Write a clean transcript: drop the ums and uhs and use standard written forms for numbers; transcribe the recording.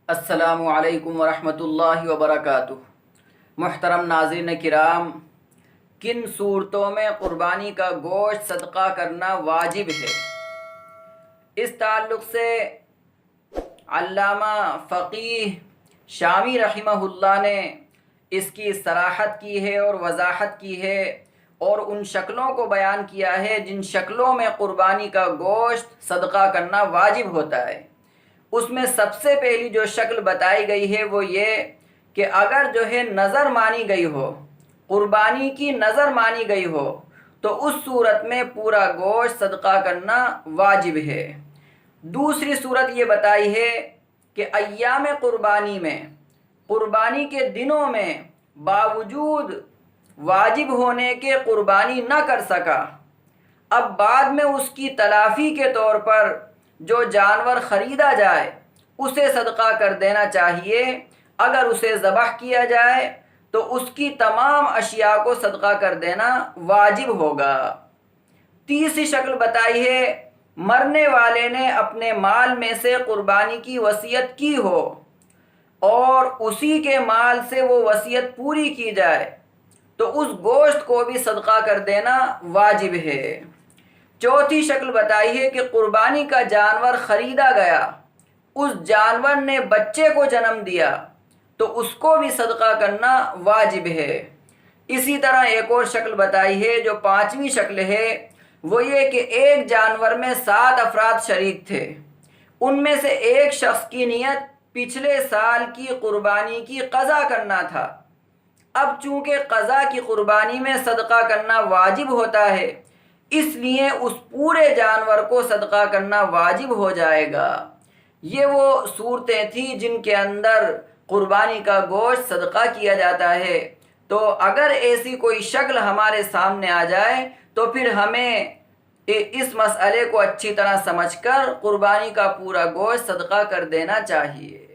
السلام علیکم ورحمۃ اللہ وبرکاتہ۔ محترم ناظرین کرام، کن صورتوں میں قربانی کا گوشت صدقہ کرنا واجب ہے؟ اس تعلق سے علامہ فقیہ شامی رحمہ اللہ نے اس کی صراحت کی ہے اور وضاحت کی ہے، اور ان شکلوں کو بیان کیا ہے جن شکلوں میں قربانی کا گوشت صدقہ کرنا واجب ہوتا ہے۔ اس میں سب سے پہلی جو شکل بتائی گئی ہے وہ یہ کہ اگر جو ہے نظر مانی گئی ہو، قربانی کی نظر مانی گئی ہو، تو اس صورت میں پورا گوشت صدقہ کرنا واجب ہے۔ دوسری صورت یہ بتائی ہے کہ ایام قربانی میں، قربانی کے دنوں میں باوجود واجب ہونے کے قربانی نہ کر سکا، اب بعد میں اس کی تلافی کے طور پر جو جانور خریدا جائے اسے صدقہ کر دینا چاہیے۔ اگر اسے ذبح کیا جائے تو اس کی تمام اشیاء کو صدقہ کر دینا واجب ہوگا۔ تیسری شکل بتائی ہے مرنے والے نے اپنے مال میں سے قربانی کی وصیت کی ہو اور اسی کے مال سے وہ وصیت پوری کی جائے تو اس گوشت کو بھی صدقہ کر دینا واجب ہے۔ چوتھی شکل بتائی ہے کہ قربانی کا جانور خریدا گیا، اس جانور نے بچے کو جنم دیا تو اس کو بھی صدقہ کرنا واجب ہے۔ اسی طرح ایک اور شکل بتائی ہے جو پانچویں شکل ہے، وہ یہ کہ ایک جانور میں 7 افراد شریک تھے، ان میں سے ایک شخص کی نیت پچھلے سال کی قربانی کی قضا کرنا تھا۔ اب چونکہ قضا کی قربانی میں صدقہ کرنا واجب ہوتا ہے، اس لیے اس پورے جانور کو صدقہ کرنا واجب ہو جائے گا۔ یہ وہ صورتیں تھیں جن کے اندر قربانی کا گوشت صدقہ کیا جاتا ہے۔ تو اگر ایسی کوئی شکل ہمارے سامنے آ جائے تو پھر ہمیں اس مسئلے کو اچھی طرح سمجھ کر قربانی کا پورا گوشت صدقہ کر دینا چاہیے۔